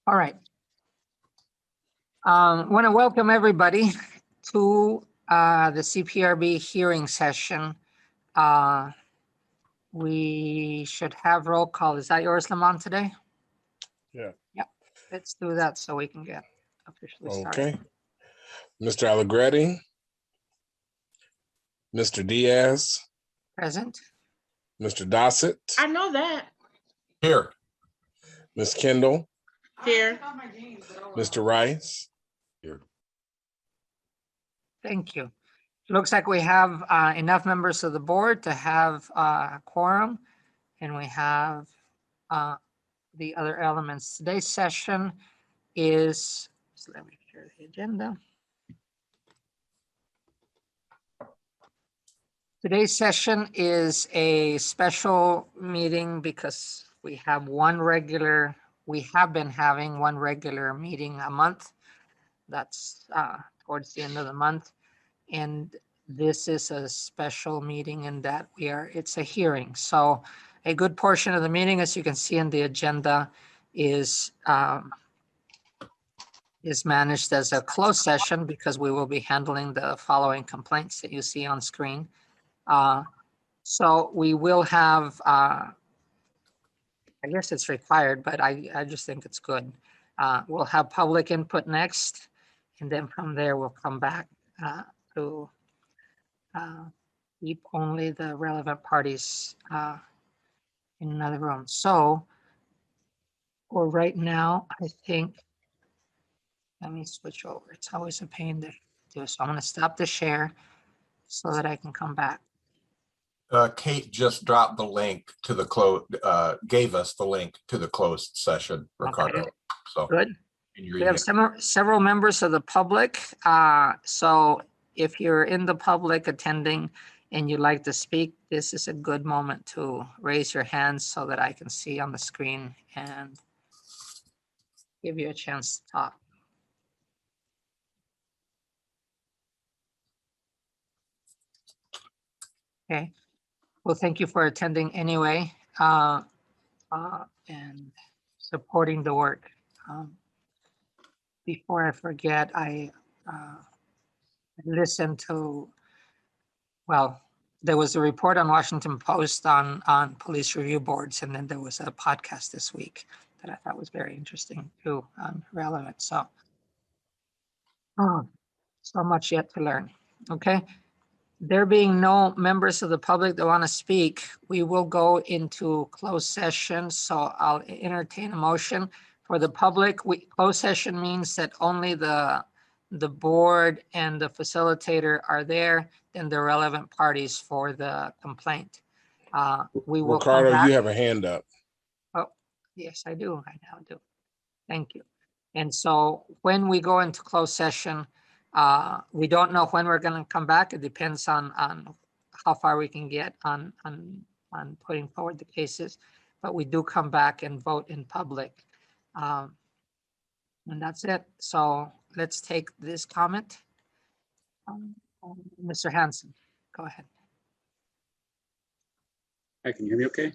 All right. Want to welcome everybody to the CPRB hearing session. We should have roll call. Is that yours, Lamont, today? Yeah. Yep. Let's do that so we can get officially started. Okay. Mr. Allegretti, Mr. Diaz, Present. Mr. Dossett, I know that. here. Ms. Kendall, Here. Mr. Rice, here. Thank you. Looks like we have enough members of the board to have a quorum, and we have the other elements. Today's session is, so let me share the agenda. Today's session is a special meeting because we have been having one regular meeting a month. That's towards the end of the month. And this is a special meeting in that it's a hearing. So a good portion of the meeting, as you can see in the agenda, is managed as a closed session because we will be handling the following complaints that you see on screen. So we will have, I guess it's required, but I just think it's good. We'll have public input next, and then from there we'll come back to keep only the relevant parties in another room. So for right now, I think, let me switch over. It's always a pain to do. So I'm going to stop the share so that I can come back. Kate just dropped the link to the gave us the link to the closed session, Ricardo. Okay. So Good. in your We have several members of the public. So if you're in the public attending and you'd like to speak, this is a good moment to raise your hands so that I can see on the screen and give you a chance to talk. Okay. Well, thank you for attending anyway and supporting the work. Before I forget, I listened to, well, there was a report on Washington Post on police review boards, and then there was a podcast this week that I thought was very interesting too, relevant. So, so much yet to learn. Okay. There being no members of the public that want to speak, we will go into closed session. So I'll entertain a motion for the public. Closed session means that only the board and the facilitator are there, then the relevant parties for the complaint. We will Ricardo, come back. you have a hand up. Oh, yes, I do. I now do. Thank you. And so when we go into closed session, we don't know when we're going to come back. It depends on how far we can get on putting forward the cases, but we do come back and vote in public. And that's it. So let's take this comment. Mr. Hansen, go ahead. Hi, can you hear me okay?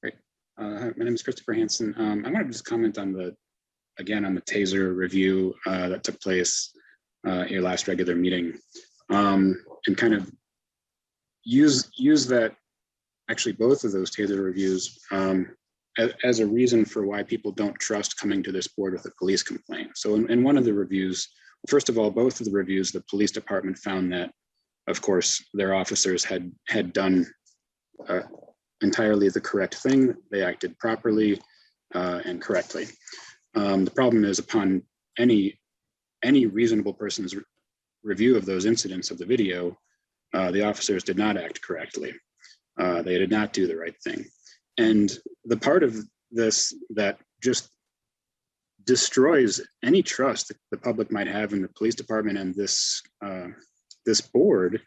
Great. Hi, my name is Christopher Hansen. I wanted to just comment on the TASER review that took place at your last regular meeting, and kind of use that, actually both of those TASER reviews as a reason for why people don't trust coming to this board with a police complaint. So in one of the reviews, first of all, both of the reviews, the police department found that, of course, their officers had done entirely the correct thing. They acted properly and correctly. The problem is, upon any reasonable person's review of those incidents of the video, the officers did not act correctly. They did not do the right thing. And the part of this that just destroys any trust that the public might have in the police department and this board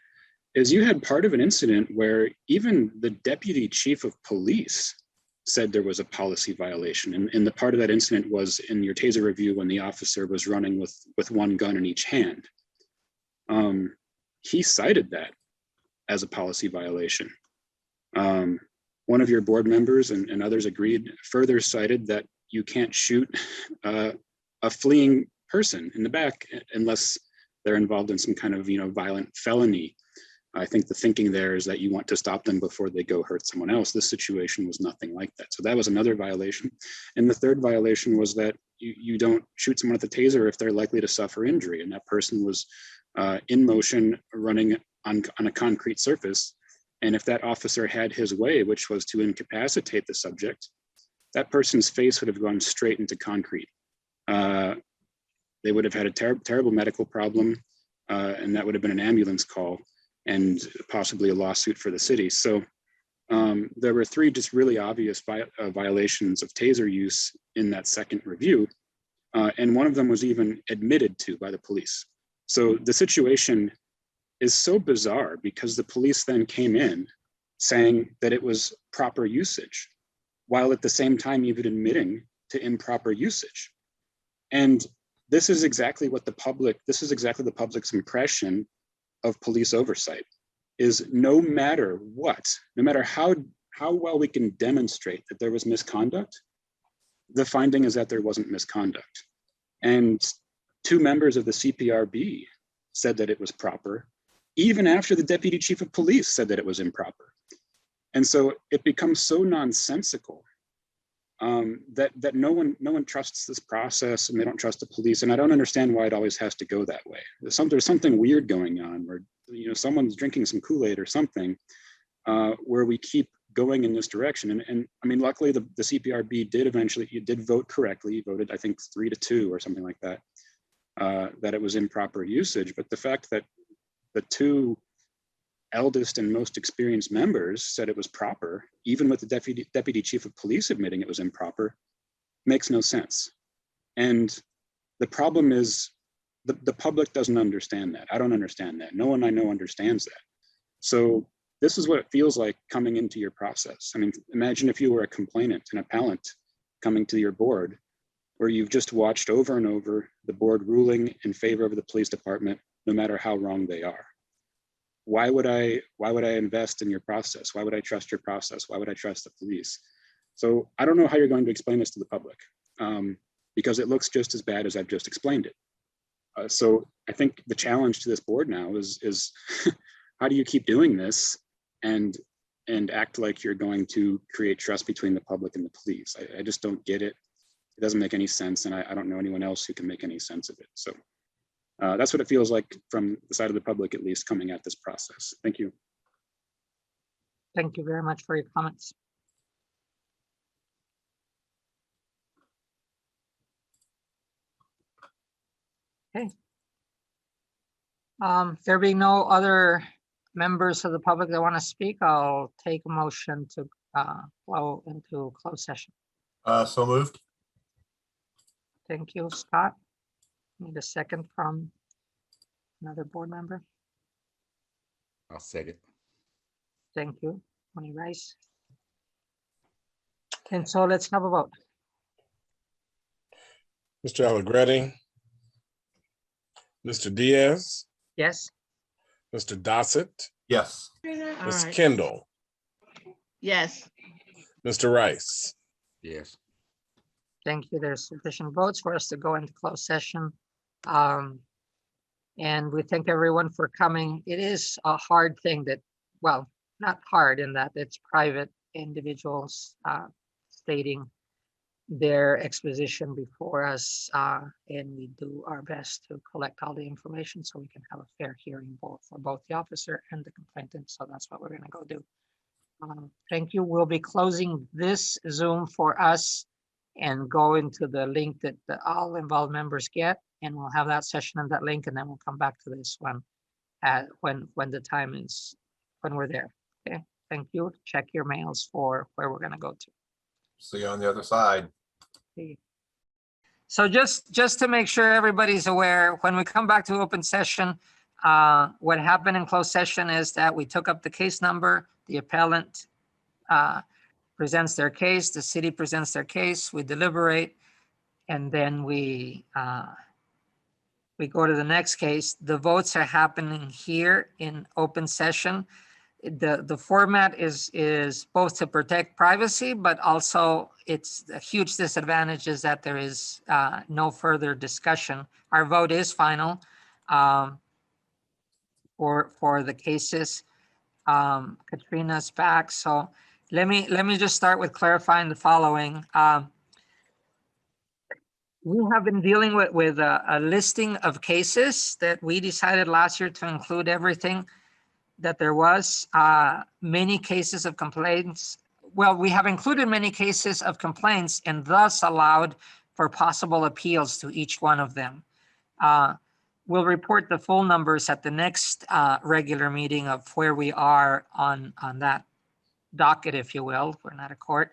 is you had part of an incident where even the deputy chief of police said there was a policy violation. And the part of that incident was in your TASER review when the officer was running with one gun in each hand. He cited that as a policy violation. One of your board members and others agreed, further cited that you can't shoot a fleeing person in the back unless they're involved in some kind of, violent felony. I think the thinking there is that you want to stop them before they go hurt someone else. This situation was nothing like that. So that was another violation. And the third violation was that you don't shoot someone with a taser if they're likely to suffer injury. And that person was in motion running on a concrete surface. And if that officer had his way, which was to incapacitate the subject, that person's face would have gone straight into concrete. They would have had a terrible medical problem, and that would have been an ambulance call and possibly a lawsuit for the city. So there were three just really obvious violations of taser use in that second review. And one of them was even admitted to by the police. So the situation is so bizarre because the police then came in saying that it was proper usage, while at the same time even admitting to improper usage. And this is exactly the public's impression of police oversight, is no matter what, no matter how well we can demonstrate that there was misconduct, the finding is that there wasn't misconduct. And two members of the CPRB said that it was proper, even after the deputy chief of police said that it was improper. And so it becomes so nonsensical that no one trusts this process, and they don't trust the police. And I don't understand why it always has to go that way. There's something weird going on where someone's drinking some Kool-Aid or something, where we keep going in this direction. And I mean, luckily the CPRB did vote correctly, voted I think 3-2 or something like that, that it was improper usage. But the fact that the two eldest and most experienced members said it was proper, even with the deputy chief of police admitting it was improper, makes no sense. And the problem is the public doesn't understand that. I don't understand that. No one I know understands that. So this is what it feels like coming into your process. I mean, imagine if you were a complainant, an appellant coming to your board, where you've just watched over and over the board ruling in favor of the police department, no matter how wrong they are. Why would I invest in your process? Why would I trust your process? Why would I trust the police? So I don't know how you're going to explain this to the public, because it looks just as bad as I've just explained it. So I think the challenge to this board now is how do you keep doing this and act like you're going to create trust between the public and the police? I just don't get it. It doesn't make any sense, and I don't know anyone else who can make any sense of it. So that's what it feels like from the side of the public, at least, coming at this process. Thank you. Thank you very much for your comments. Okay. There being no other members of the public that want to speak, I'll take a motion to flow into closed session. So moved. Thank you, Scott. Need a second from another board member. I'll second. Thank you, Tony Rice. And so let's have a vote. Mr. Allegretti, Mr. Diaz, Yes, Mr. Dossett, Yes. All Ms. right. Kendall, Yes. Mr. Rice. Yes. thank you. There's sufficient votes for us to go into closed session. And we thank everyone for coming. It is a hard thing that, well, not hard in that it's private individuals stating their exposition before us, and we do our best to collect all the information so we can have a fair hearing for both the officer and the complainant. So that's what we're going to go do. Thank you. We'll be closing this Zoom for us and go into the link that all involved members get, and we'll have that session and that link, and then we'll come back to this one when the time is, when we're there. Okay, thank you. Check your mails for where we're going to go to. See you on the other side. So just to make sure everybody's aware, when we come back to open session, what happened in closed session is that we took up the case number, the appellant presents their case, the city presents their case, we deliberate, and then we go to the next case. The votes are happening here in open session. the format is both to protect privacy, but also it's a huge disadvantage is that there is no further discussion. Our vote is final for the cases. Katrina's back, so let me just start with clarifying the following. We have been dealing with a listing of cases that we decided last year to include everything that there was, many cases of complaints. Well, we have included many cases of complaints and thus allowed for possible appeals to each one of them. We'll report the full numbers at the next regular meeting of where we are on that docket, if you will. We're not a court.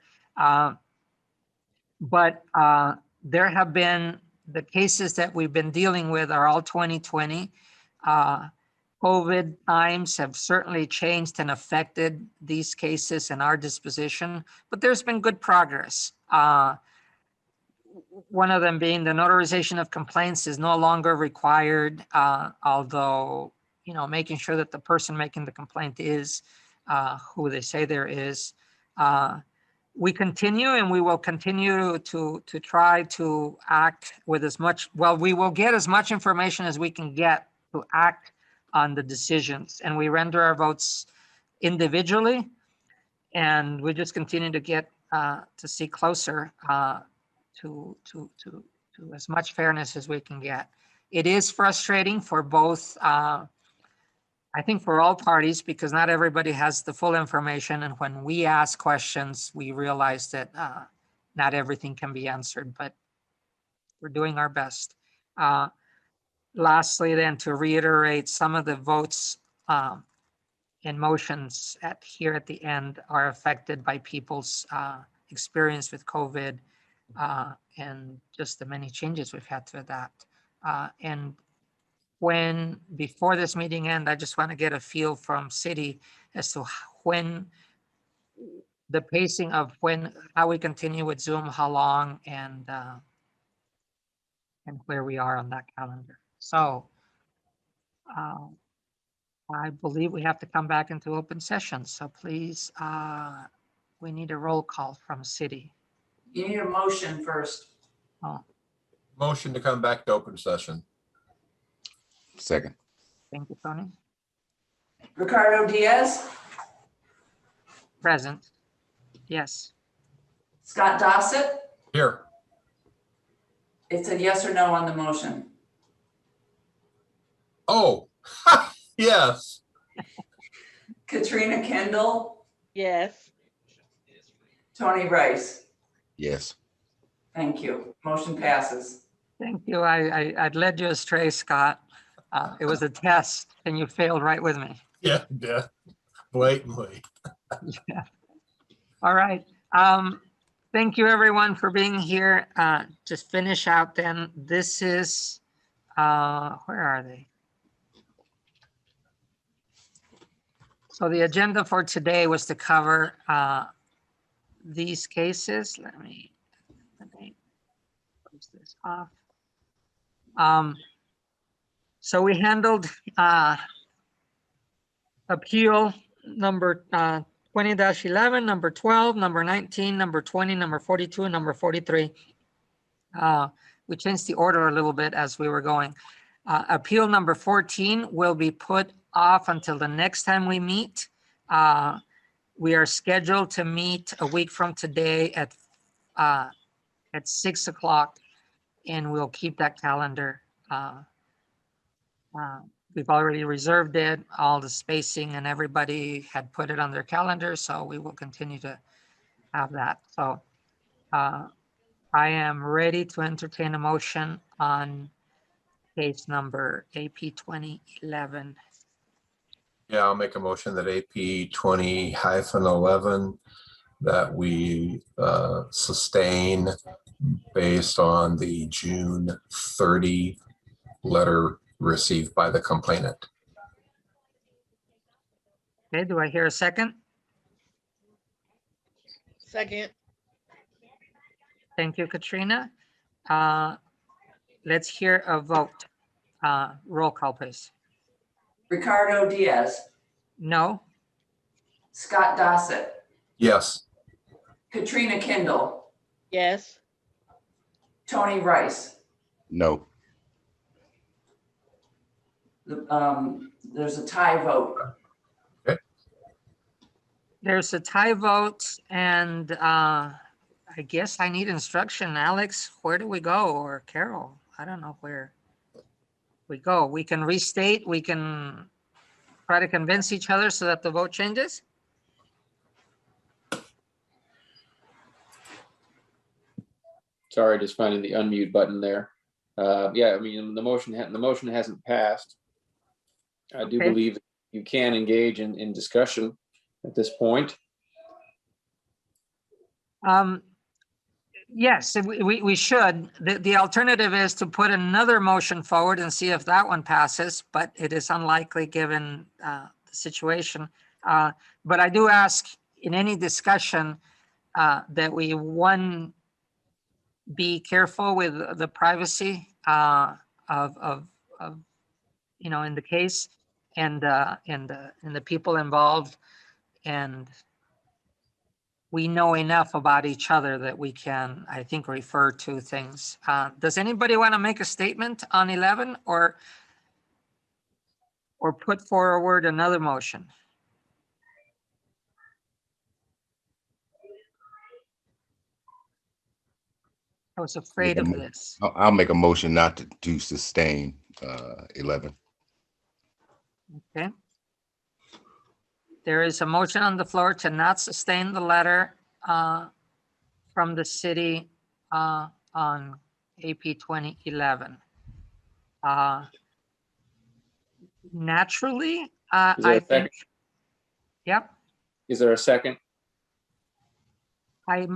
But there have been, the cases that we've been dealing with are all 2020. COVID times have certainly changed and affected these cases and our disposition, but there's been good progress. One of them being the notarization of complaints is no longer required, although, you know, making sure that the person making the complaint is who they say there is. We continue and we will continue to try to act with as much, well, we will get as much information as we can get to act on the decisions, and we render our votes individually, and we just continue to get to see closer to as much fairness as we can get. It is frustrating for both, I think for all parties, because not everybody has the full information, and when we ask questions, we realize that not everything can be answered, but we're doing our best. Lastly, then, to reiterate, some of the votes and motions here at the end are affected by people's experience with COVID and just the many changes we've had to adapt. And before this meeting ends, I just want to get a feel from city as to when the pacing of how we continue with Zoom, how long, and where we are on that calendar. So I believe we have to come back into open session. So please, we need a roll call from city. You need a motion first. Oh, Motion to come back to open session. Second. thank you, Tony. Ricardo Diaz, Present. Yes. Scott Dossett. Here. It's a yes or no on the motion. Oh, yes. Katrina Kendall, Yes. Tony Rice. Yes. Thank you. Motion passes. Thank you. I'd led you astray, Scott. It was a test and you failed right with me. Yeah, blatantly. Yeah. All right. Thank you everyone for being here. Just finish out then. This is, where are they? So the agenda for today was to cover these cases. Let me close this off. So we handled appeal number 20-11, number 12, number 19, number 20, number 42, and number 43. We changed the order a little bit as we were going. Appeal number 14 will be put off until the next time we meet. We are scheduled to meet a week from today at 6 o'clock, and we'll keep that calendar. We've already reserved it, all the spacing, and everybody had put it on their calendar, so we will continue to have that. So I am ready to entertain a motion on case number AP 2011. Yeah, I'll make a motion that AP 20-11 that we sustain based on the June 30 letter received by the complainant. Okay, do I hear a second? Second. Thank you, Katrina. Let's hear a vote. Roll call, please. Ricardo Diaz, No? Scott Dossett, Yes. Katrina Kindle, Yes. Tony Rice. No. There's a tie vote. There's a tie vote and I guess I need instruction. Alex, where do we go? Or Carol? I don't know where we go. We can restate, we can try to convince each other so that the vote changes. Sorry, just finding the unmute button there. Yeah, I mean, the motion hasn't passed. I do Okay. believe you can engage in discussion at this point. Yes, we should. The alternative is to put another motion forward and see if that one passes, but it is unlikely given the situation. But I do ask in any discussion that we, one, be careful with the privacy of in the case and the people involved, and we know enough about each other that we can, I think, refer to things. Does anybody want to make a statement on 11 or put forward another motion? I was afraid of this. I'll make a motion not to sustain 11. Okay. There is a motion on the floor to not sustain the letter from the city on AP 2011. Naturally, Is there I a think, second? yep, Is there a second?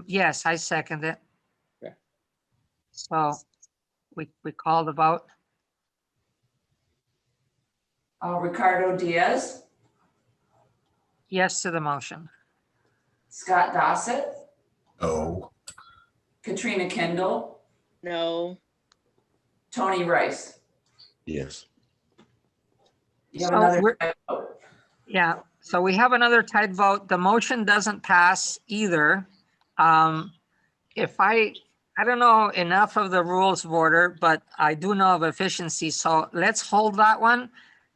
yes, I second it. Okay. So we call the vote. Ricardo Diaz, Yes to the motion. Scott Dossett, No. Katrina Kindle, No. Tony Rice. Yes. You have So another we're- tie vote. Yeah, so we have another tied vote. The motion doesn't pass either. If I don't know enough of the rules of order, but I do know of efficiency. So let's hold that one.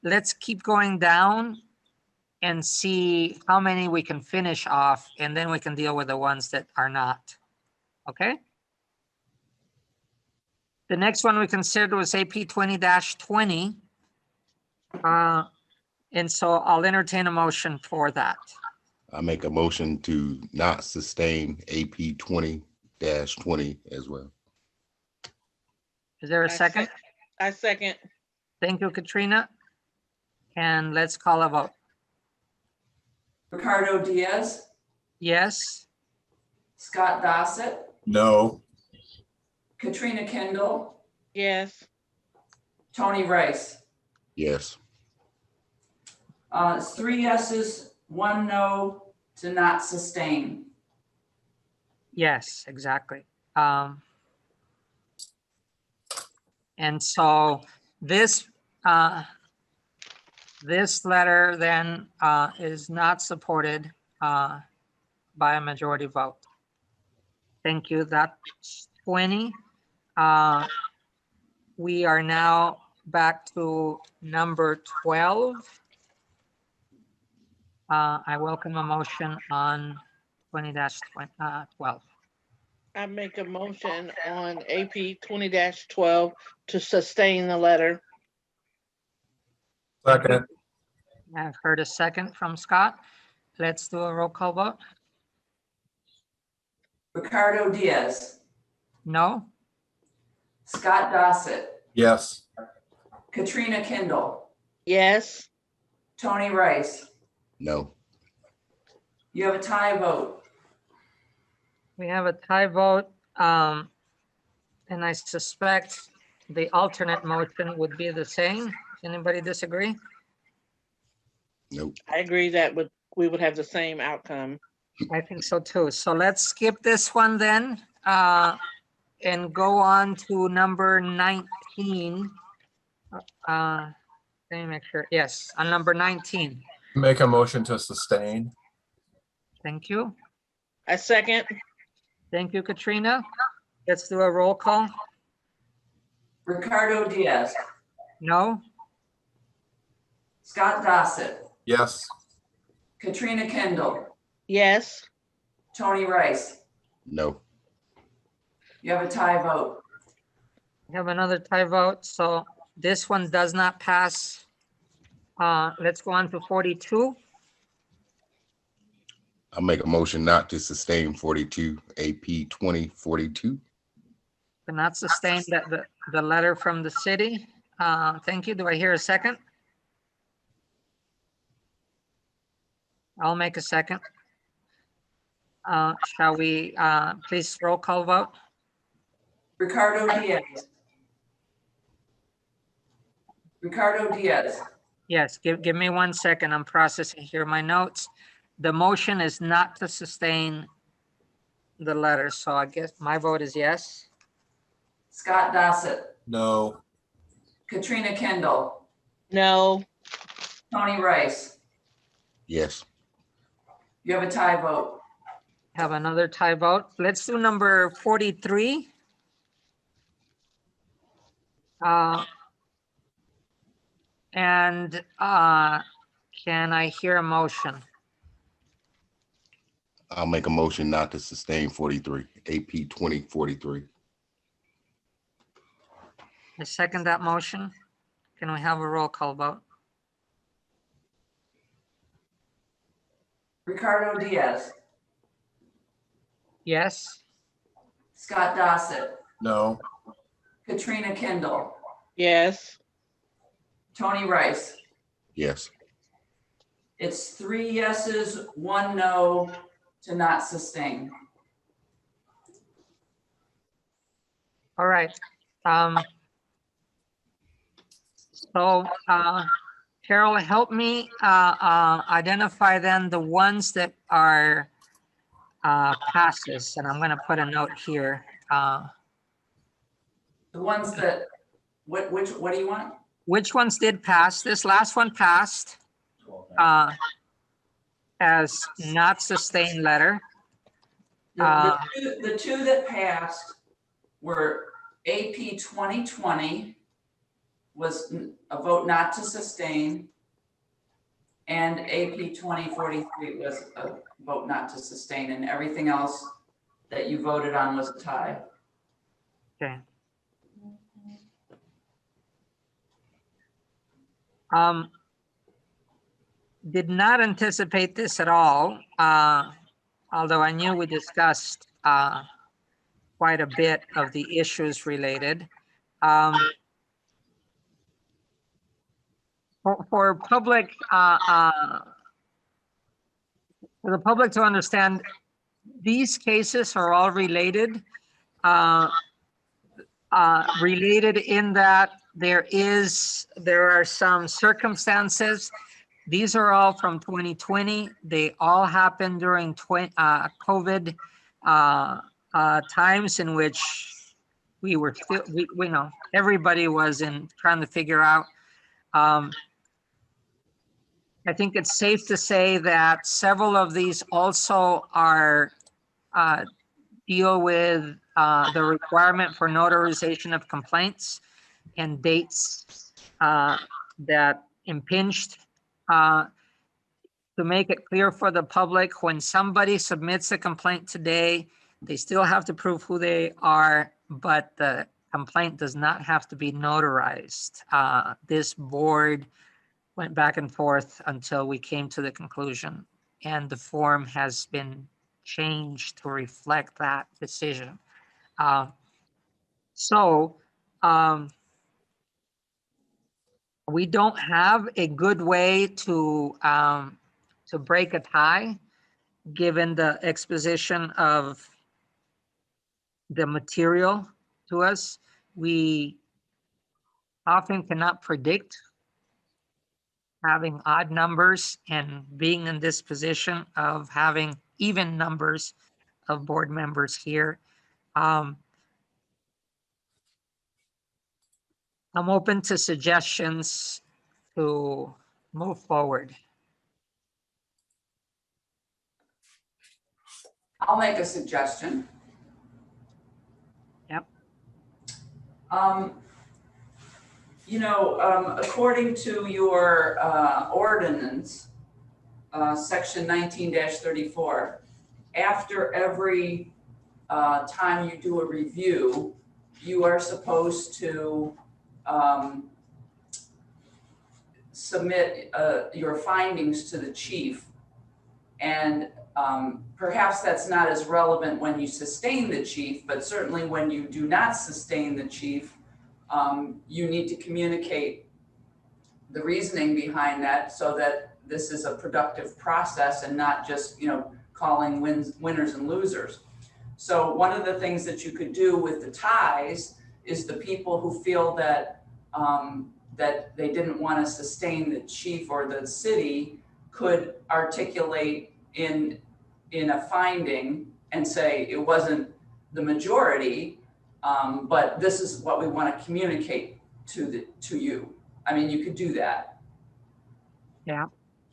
Let's keep going down and see how many we can finish off, and then we can deal with the ones that are not. Okay? The next one we considered was AP 20-20. And so I'll entertain a motion for that. I make a motion to not sustain AP 20-20 as well. Is there a second? I second. Thank you, Katrina. And let's call a vote. Ricardo Diaz, Yes, Scott Dossett, No. Katrina Kindle, Yes. Tony Rice. Yes. It's 3 yeses, 1 no to not sustain. yes, exactly. And so this letter then is not supported by a majority vote. Thank you. That's 20. We are now back to number 12. I welcome a motion on 20-12. I make a motion on AP 20-12 to sustain the letter. Second. I've heard a second from Scott. Let's do a roll call vote. Ricardo Diaz, No? Scott Dossett, Yes. Katrina Kindle, Yes. Tony Rice. No. You have a tie vote. We have a tie vote, and I suspect the alternate motion would be the same. Does anybody disagree? Nope. I agree that we would have the same outcome. I think so too. So let's skip this one then, and go on to number 19. Let me make sure. Yes, on number 19. Make a motion to sustain. Thank you. I second. Thank you, Katrina. Let's do a roll call. Ricardo Diaz, No? Scott Dossett, Yes. Katrina Kendall, Yes, Tony Rice. No. You have a tie vote. We have another tie vote, so this one does not pass. Let's go on to 42. I make a motion not to sustain 42 AP 2042. Cannot sustain the letter from the city. Thank you. Do I hear a second? I'll make a second. Shall we, please roll call vote? Ricardo Diaz. Ricardo Diaz, Yes, give me 1 second. I'm processing here my notes. The motion is not to sustain the letter, so I guess my vote is yes. Scott Dossett, No. Katrina Kendall, no, Tony Rice. Yes. You have a tie vote. Have another tie vote. Let's do number 43. And can I hear a motion? I'll make a motion not to sustain 43 AP 2043. I second that motion. Can we have a roll call vote? Ricardo Diaz, Yes? Scott Dossett, No. Katrina Kendall, yes, Tony Rice. Yes. It's 3 yeses, 1 no to not sustain. All right. So Carol, help me identify then the ones that are passes, and I'm gonna put a note here. The ones that, what do you want? Which ones did pass? This last one passed as not sustained letter. The two that passed were AP 2020 was a vote not to sustain, and AP 2043 was a vote not to sustain, and everything else that you voted on was a tie. Okay. Did not anticipate this at all, although I knew we discussed quite a bit of the issues related. For public, for the public to understand, these cases are all related. Related in that there are some circumstances. These are all from 2020. They all happened during COVID times in which we were still, we know, everybody was trying to figure out. I think it's safe to say that several of these also are deal with the requirement for notarization of complaints and dates that impinged. To make it clear for the public, when somebody submits a complaint today, they still have to prove who they are, but the complaint does not have to be notarized. This board went back and forth until we came to the conclusion, and the form has been changed to reflect that decision. We don't have a good way to break a tie, given the exposition of the material to us. We often cannot predict having odd numbers and being in this position of having even numbers of board members here. I'm open to suggestions to move forward. I'll make a suggestion. Yep. According to your ordinance, section 19-34, after every time you do a review, you are supposed to submit your findings to the chief. And perhaps that's not as relevant when you sustain the chief, but certainly when you do not sustain the chief, you need to communicate the reasoning behind that so that this is a productive process and not just, calling winners and losers. So one of the things that you could do with the ties is the people who feel that that they didn't want to sustain the chief or the city could articulate in a finding and say it wasn't the majority, but this is what we want to communicate to you. I mean, you could do that. Yeah,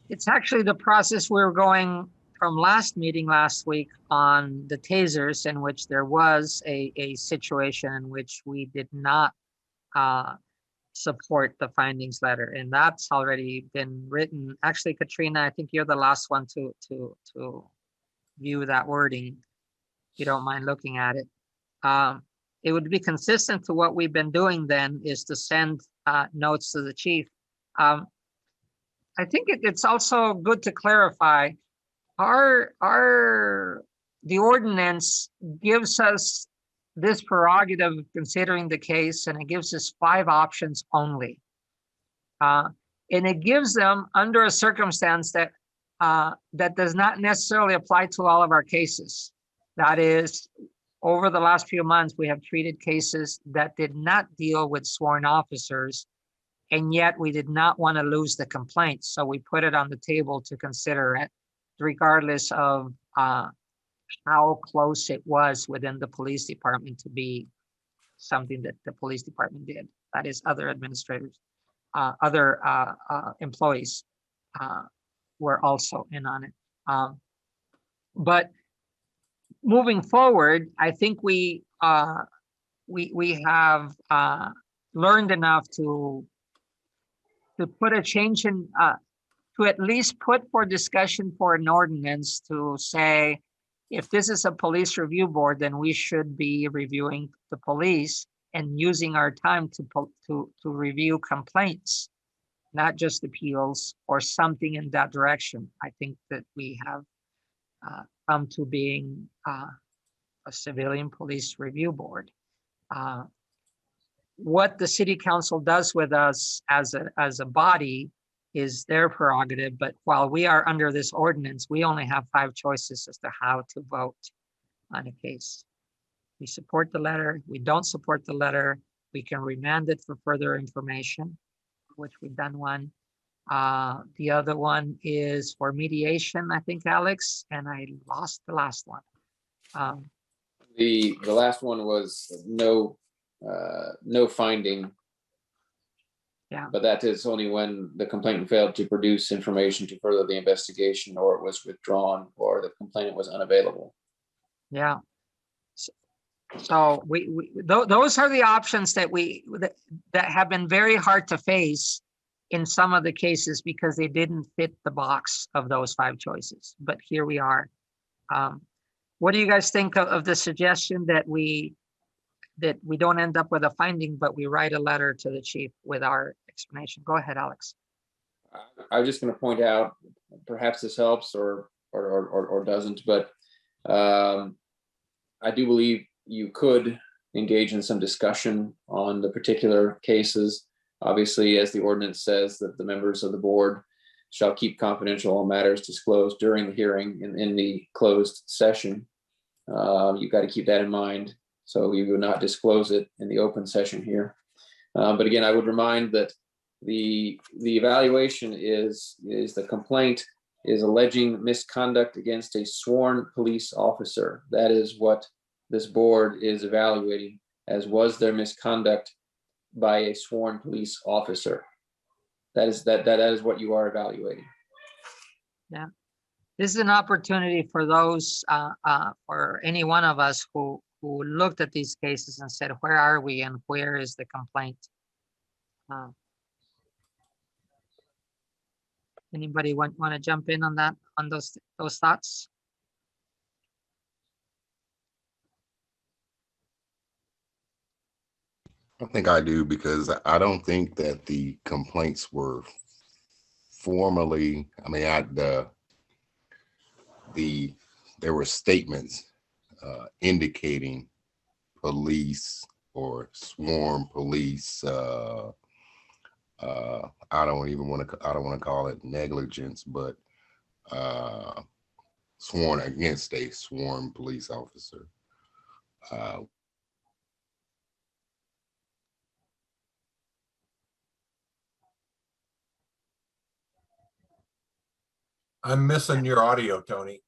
it's actually the process we were going from last meeting last week on the tasers, in which there was a situation in which we did not support the findings letter, and that's already been written. Actually, Katrina, I think you're the last one to view that wording, if you don't mind looking at it. It would be consistent to what we've been doing then, is to send notes to the chief. I think it's also good to clarify, the ordinance gives us this prerogative of considering the case, and it gives us 5 options only. And it gives them under a circumstance that that does not necessarily apply to all of our cases. That is, over the last few months, we have treated cases that did not deal with sworn officers, and yet we did not want to lose the complaint. So we put it on the table to consider it, regardless of how close it was within the police department to be something that the police department did. That is, other administrators, other employees were also in on it. But moving forward, I think we have learned enough to put a change in, to at least put for discussion for an ordinance to say, if this is a police review board, then we should be reviewing the police and using our time to review complaints, not just appeals or something in that direction. I think that we have come to being a civilian police review board. What the city council does with us as a body is their prerogative, but while we are under this ordinance, we only have 5 choices as to how to vote on a case. We support the letter, we don't support the letter, we can remand it for further information, which we've done one. The other one is for mediation, I think, Alex, and I lost the last one. The last one was no finding. Yeah. But that is only when the complainant failed to produce information to further the investigation, or it was withdrawn, or the complainant was unavailable. Yeah. So those are the options that that have been very hard to face in some of the cases because they didn't fit the box of those 5 choices. But here we are. What do you guys think of the suggestion that we don't end up with a finding, but we write a letter to the chief with our explanation? Go ahead, Alex. I was just going to point out, perhaps this helps or doesn't, but I do believe you could engage in some discussion on the particular cases. Obviously, as the ordinance says, that the members of the board shall keep confidential all matters disclosed during the hearing in the closed session. You've got to keep that in mind. So we will not disclose it in the open session here. But again, I would remind that the evaluation is the complaint is alleging misconduct against a sworn police officer. That is what this board is evaluating, as was their misconduct by a sworn police officer. That is what you are evaluating. Yeah. this is an opportunity for those, for any one of us who looked at these cases and said, where are we and where is the complaint? Anybody want to jump in on that, on those thoughts? I think I do, because I don't think that the complaints were formally, I mean, there were statements indicating police or sworn police, I don't want to call it negligence, but sworn against a sworn police officer. I'm missing your audio, Tony.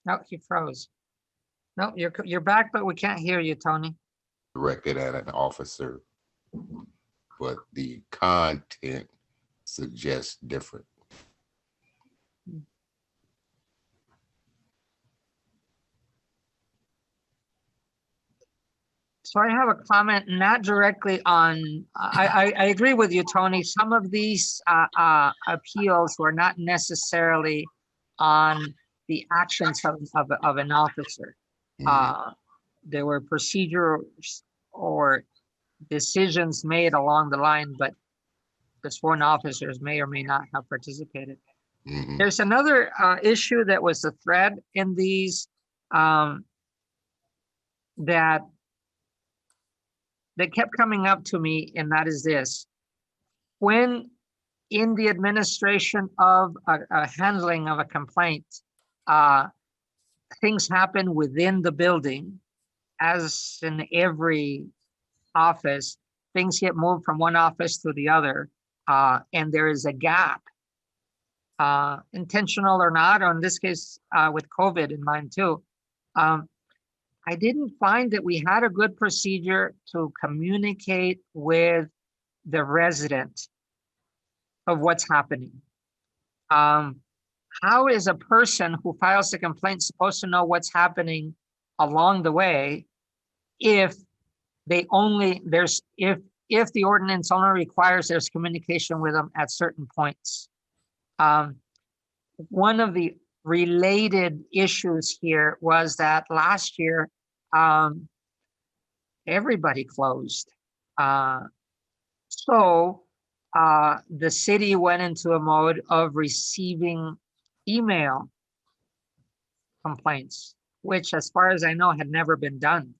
No, he froze. No, you're back, but we can't hear you, Tony. Directed at an officer, but the content suggests different. So I have a comment, not directly on, I agree with you, Tony. Some of these appeals were not necessarily on the actions of an officer. There were procedures or decisions made along the line, but the sworn officers may or may not have participated. Mhm. There's another issue that was a thread in these that kept coming up to me, and that is this. When in the administration of a handling of a complaint, things happen within the building, as in every office, things get moved from one office to the other, and there is a gap, intentional or not, or in this case, with COVID in mind too. I didn't find that we had a good procedure to communicate with the resident of what's happening. How is a person who files a complaint supposed to know what's happening along the way if they only, if the ordinance only requires there's communication with them at certain points? One of the related issues here was that last year, everybody closed. So the city went into a mode of receiving email complaints, which as far as I know had never been done.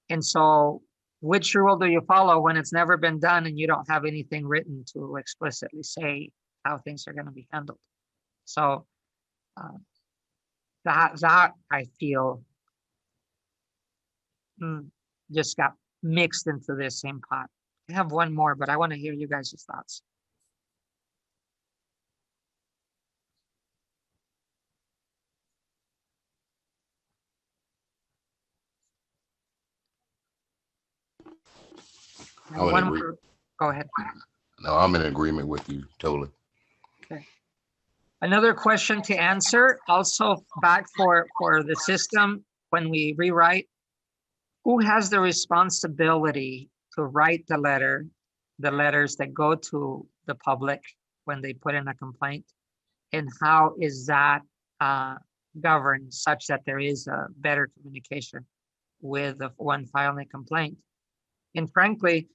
And so which rule do you follow when it's never been done and you don't have anything written to explicitly say how things are going to be handled? So that I feel just got mixed into this same pot. I have one more, but I want to hear you guys' thoughts. I would One agree. more. Go ahead. No, I'm in agreement with you totally. Another question to answer, also back for the system, when we rewrite, who has the responsibility to write the letters that go to the public when they put in a complaint? And how is that governed such that there is a better communication with the one filing a complaint? And frankly,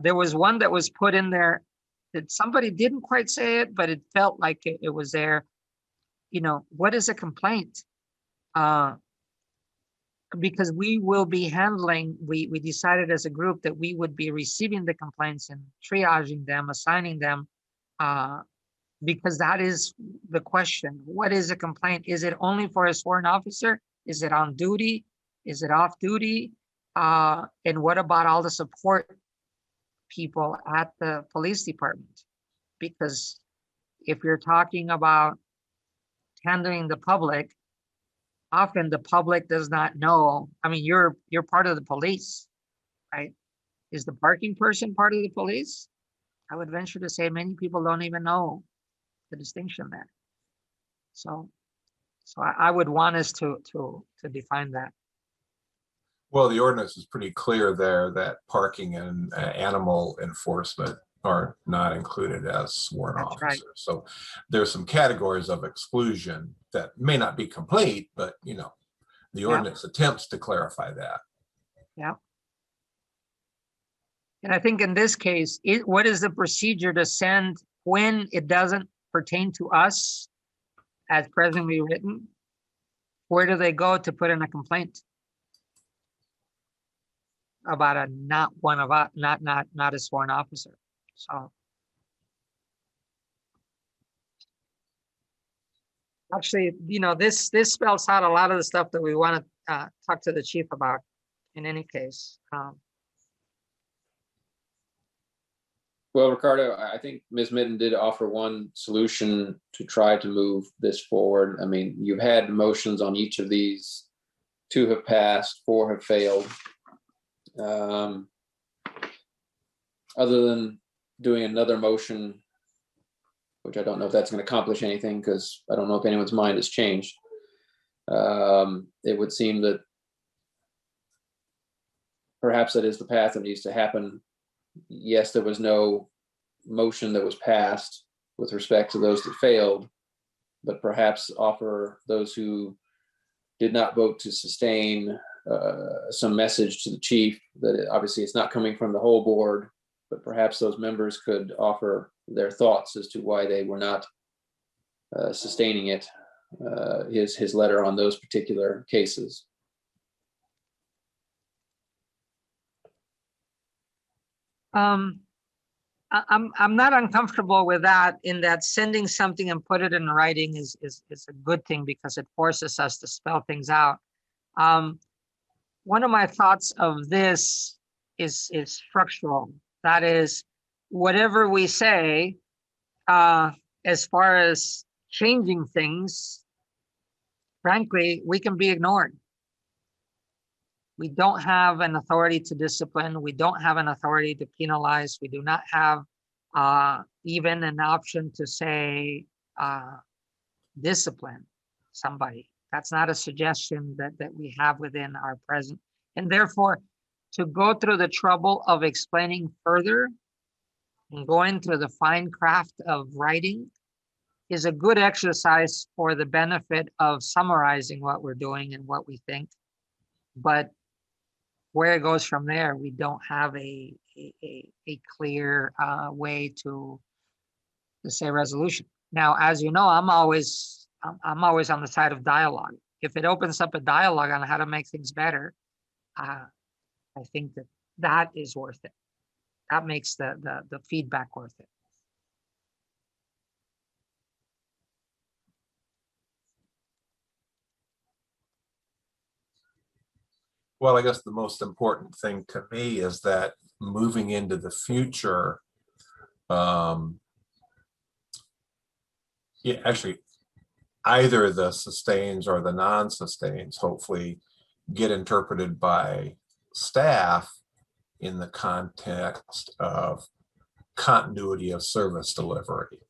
there was one that was put in there that somebody didn't quite say it, but it felt like it was there. You know, what is a complaint? Because we will be handling, we decided as a group that we would be receiving the complaints and triaging them, assigning them, because that is the question. What is a complaint? Is it only for a sworn officer? Is it on duty? Is it off duty? And what about all the support people at the police department? Because if you're talking about handling the public, often the public does not know. I mean, you're part of the police, right? Is the parking person part of the police? I would venture to say many people don't even know the distinction there. So I would want us to define that. Well, the ordinance is pretty clear there that parking and animal enforcement are not included as sworn That's right. officers. So there's some categories of exclusion that may not be complete, but you know, the ordinance attempts to clarify that. And I think in this case, what is the procedure to send when it doesn't pertain to us as presently written? Where do they go to put in a complaint about a not one of us, not a sworn officer? So actually, you know, this spells out a lot of the stuff that we want to talk to the chief about in any case. Well, Ricardo, I think Ms. Mitten did offer one solution to try to move this forward. I mean, you've had motions on each of these. 2 have passed, 4 have failed. Other than doing another motion, which I don't know if that's going to accomplish anything because I don't know if anyone's mind has changed. It would seem that perhaps that is the path that needs to happen. Yes, there was no motion that was passed with respect to those that failed, but perhaps offer those who did not vote to sustain some message to the chief that obviously it's not coming from the whole board, but perhaps those members could offer their thoughts as to why they were not sustaining it, his letter on those particular cases. I'm not uncomfortable with that, in that sending something and put it in writing is a good thing because it forces us to spell things out. One of my thoughts of this is structural. That is, whatever we say, as far as changing things, frankly, we can be ignored. We don't have an authority to discipline. We don't have an authority to penalize. We do not have even an option to say discipline somebody. That's not a suggestion that we have within our present. And therefore, to go through the trouble of explaining further and going through the fine craft of writing is a good exercise for the benefit of summarizing what we're doing and what we think. But where it goes from there, we don't have a clear way to say resolution. Now, as you know, I'm always on the side of dialogue. If it opens up a dialogue on how to make things better, I think that is worth it. That makes the feedback worth it. Well, I guess the most important thing to me is that moving into the future, actually, either the sustains or the non-sustains hopefully get interpreted by staff in the context of continuity of service delivery.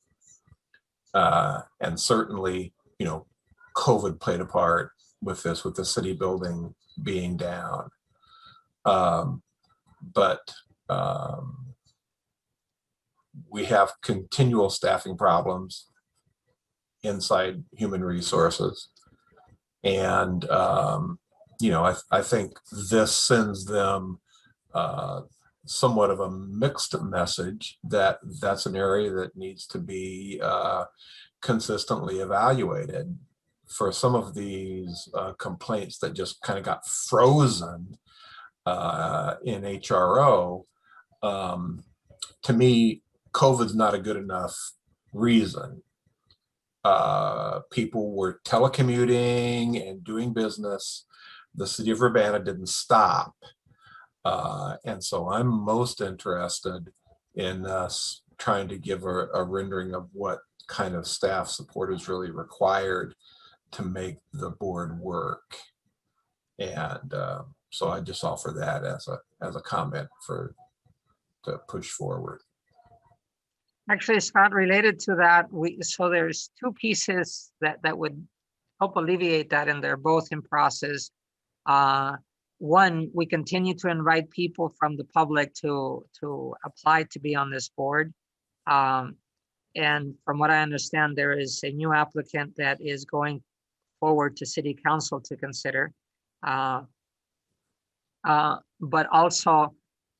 And certainly, you know, COVID played a part with this, with the city building being down. But we have continual staffing problems inside human resources. And, you know, I think this sends them somewhat of a mixed message that that's an area that needs to be consistently evaluated. For some of these complaints that just kind of got frozen in HRO, to me, COVID's not a good enough reason. People were telecommuting and doing business. The city of Urbana didn't stop. And so I'm most interested in us trying to give a rendering of what kind of staff support is really required to make the board work. And so I just offer that as a comment to push forward. Actually, Scott, related to that, so there's two pieces that would help alleviate that, and they're both in process. One, we continue to invite people from the public to apply to be on this board. And from what I understand, there is a new applicant that is going forward to City Council to consider. But also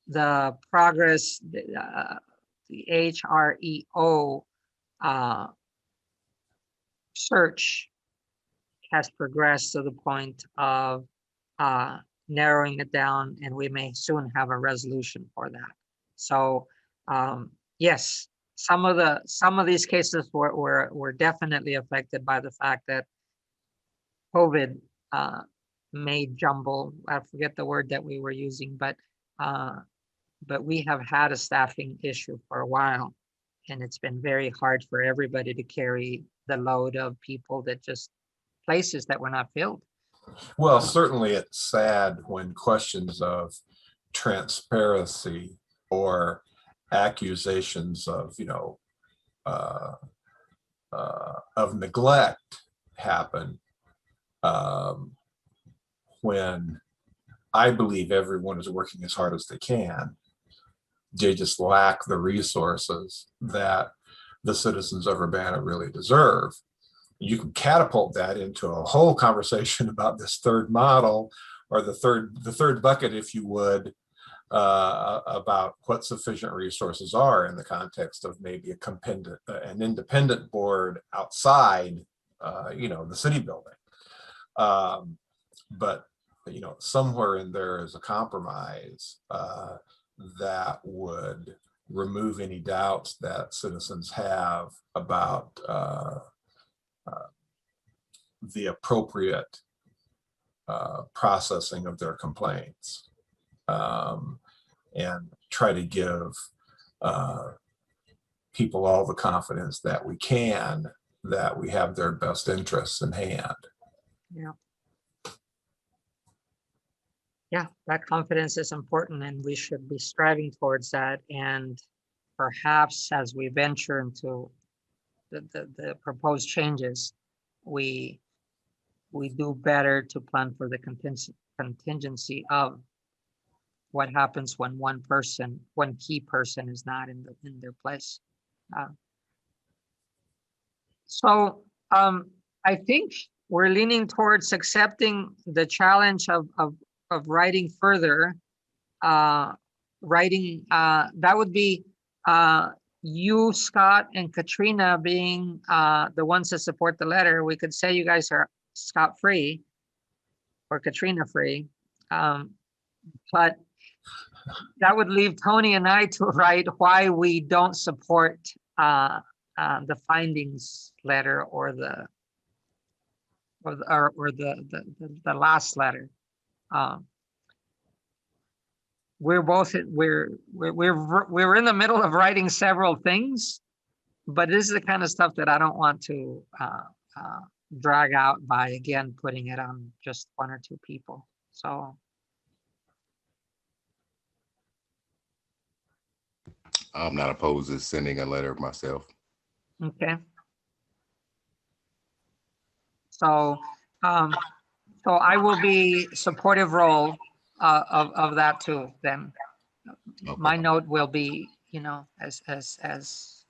the progress, the HREO search has progressed to the point of narrowing it down, and we may soon have a resolution for that. So yes, some of these cases were definitely affected by the fact that COVID made jumble. I forget the word that we were using, but we have had a staffing issue for a while, and it's been very hard for everybody to carry the load of people that just places that were not filled. Well, certainly it's sad when questions of transparency or accusations of, of neglect happen, when I believe everyone is working as hard as they can. They just lack the resources that the citizens of Urbana really deserve. You can catapult that into a whole conversation about this third model, or the third bucket, if you would, about what sufficient resources are in the context of maybe an independent board outside, the city building. But somewhere in there is a compromise that would remove any doubts that citizens have about the appropriate processing of their complaints, and try to give people all the confidence that we can, that we have their best interests in hand. Yeah, that confidence is important, and we should be striving towards that. And perhaps as we venture into the proposed changes, we do better to plan for the contingency of what happens when one key person is not in their place. So I think we're leaning towards accepting the challenge of writing further. That would be you, Scott, and Katrina being the ones that support the letter. We could say you guys are Scott free or Katrina free, but that would leave Tony and I to write why we don't support the findings letter or the last letter. We're in the middle of writing several things, but this is the kind of stuff that I don't want to drag out by, again, putting it on just one or two people. So I'm not opposed to sending a letter myself. okay. So I will be supportive role of that too. Then my note will be, as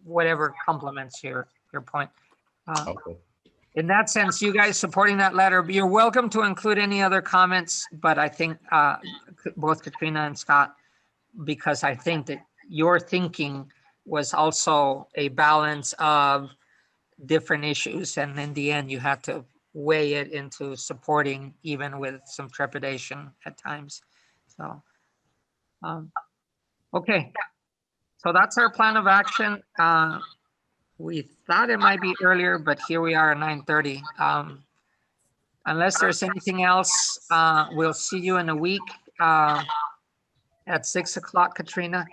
whatever complements your point. Okay. In that sense, you guys supporting that letter, you're welcome to include any other comments, but I think both Katrina and Scott, because I think that your thinking was also a balance of different issues, and in the end, you have to weigh it into supporting, even with some trepidation at times. So, okay. So that's our plan of action. We thought it might be earlier, but here we are at 9:30. Unless there's anything else, we'll see you in a week at 6 o'clock, Katrina.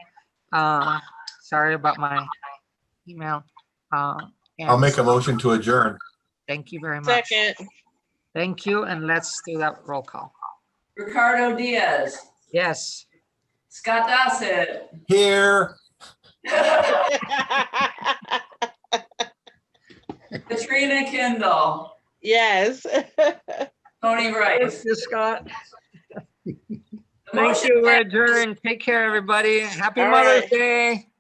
Sorry about my email. I'll make a motion to adjourn. Thank you very much. Second. Thank you, and let's do that roll call. Ricardo Diaz, Yes. Scott Dossett, Here. Katrina Kindle, Yes. Tony Rice. Thank you, Scott. The Thank motion you. We're passes. adjourned. Take care, everybody. Happy All Mother's right. Day.